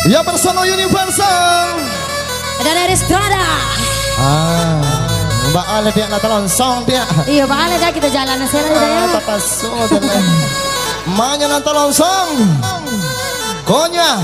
Ya Personal Universal. Ada dari Strada. Mbak Ale dia nak tolong dia. Iya, Mbak Ale dah kita jalan sana ya. Tapaso dan Manya nak tolong Konya.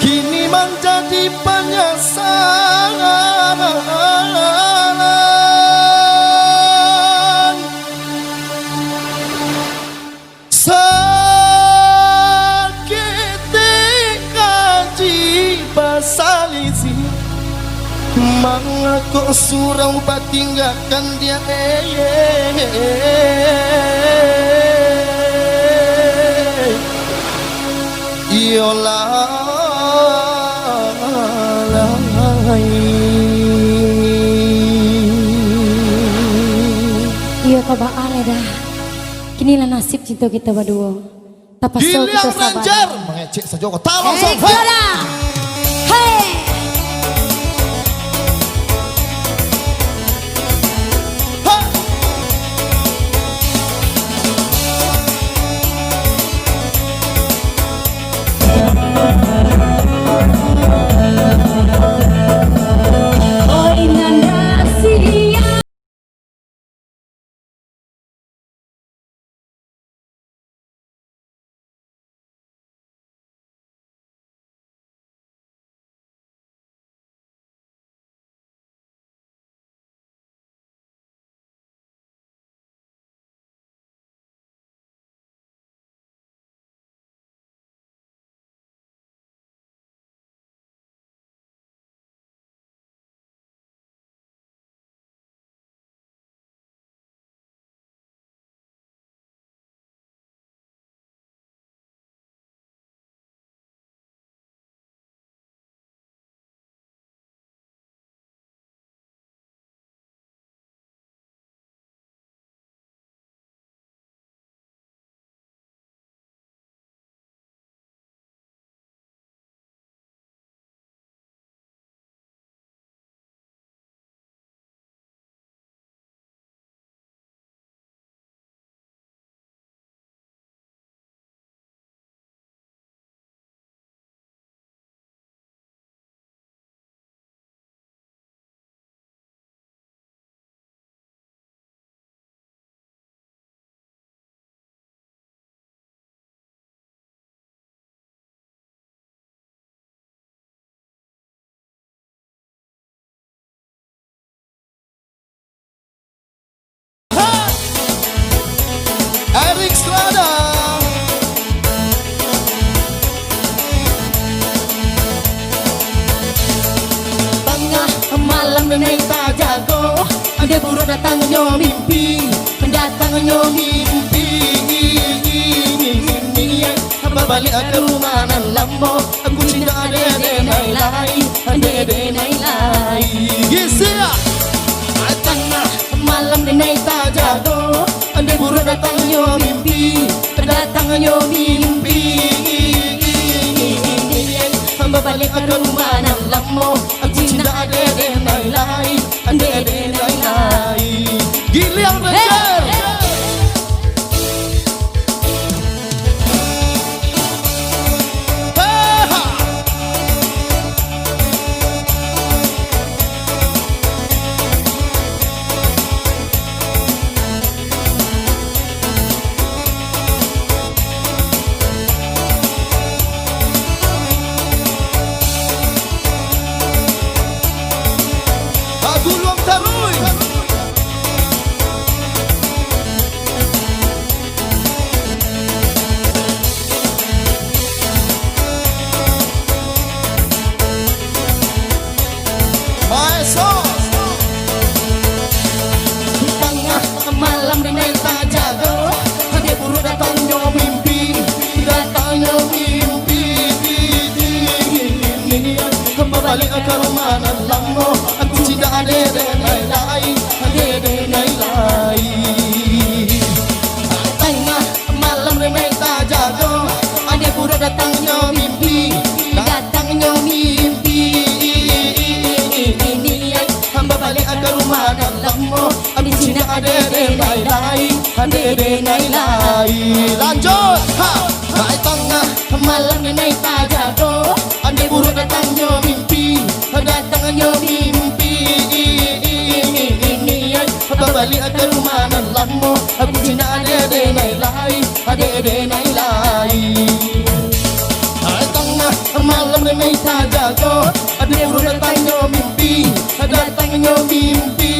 Kini menjadi penyesalan, sakiti kaji basalisi, mengaku surau tinggalkan dia. Yolah iya Pak Ale dah. Kinilah nasib cinta kita berdua. Tapaso kita sabar. Ranger mengecek saja kau tolong Hey. Erik Strada. Tengah malam nenek tak jago, ada buruk datangnya mimpi, mendatangnya mimpi. Balik ke rumah nan lambo, aku cinta ada nai-nai. Gisia. Tengah malam nenek tak jago, ada buruk datangnya mimpi, mendatangnya mimpi. Balik ke rumah nan lamo, aku cinta ada nai-nai. Giliang Ranger. Gulung Taruy. Tengah malam nenek tak jago, ada buruk datangnya mimpi, datangnya mimpi. Kembali ke rumah nan lambo, aku cinta ada nai-nai. datangnya mimpi, datangnya mimpi. Ini hamba balik ke rumah dan lemo. Di sini ada nai-nai, ada nai-nai. Lanjut. Ha. Hai tengah malam naik tajago, ande buruk datangnya mimpi, datangnya mimpi. Ini hamba balik ke rumah dan lemo. Di sini ada nai-nai, ada nai-nai. Hai tengah malam naik tajago, ande buruk datangnya mimpi, datangnya mimpi.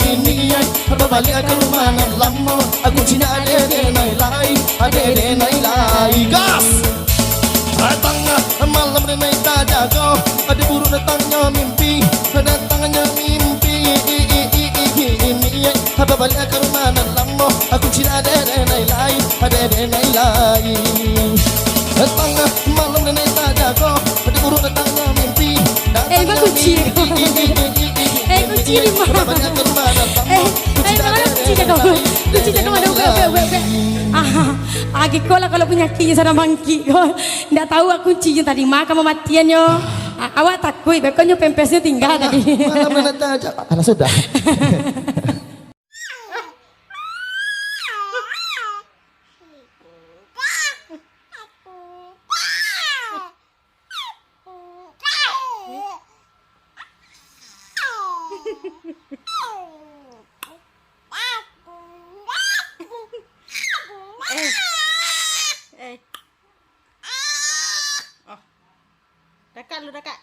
Ini hamba balik ke rumah dan lemo. Aku cina ada nai-nai, ada nai-nai. Gas. Tengah malam naik tajago, ada burung datangnya mimpi, datangnya mimpi. Ini apa balik ke rumah dan lama. Aku cina ada nai-nai, ada nai-nai. Tengah malam naik tajago, ada burung datangnya mimpi, datangnya kunci. Kunci di mana? Mana kuncinya kau? Kuncinya kau mana? Agi kau lah kalau punya key sana mangki kau. Ndak tahu aku kuncinya tadi maka mematiannya. Awak takut, bekonnya pempesnya tinggal tadi. Malam taja. Alah sudah. Dekat lu dekat.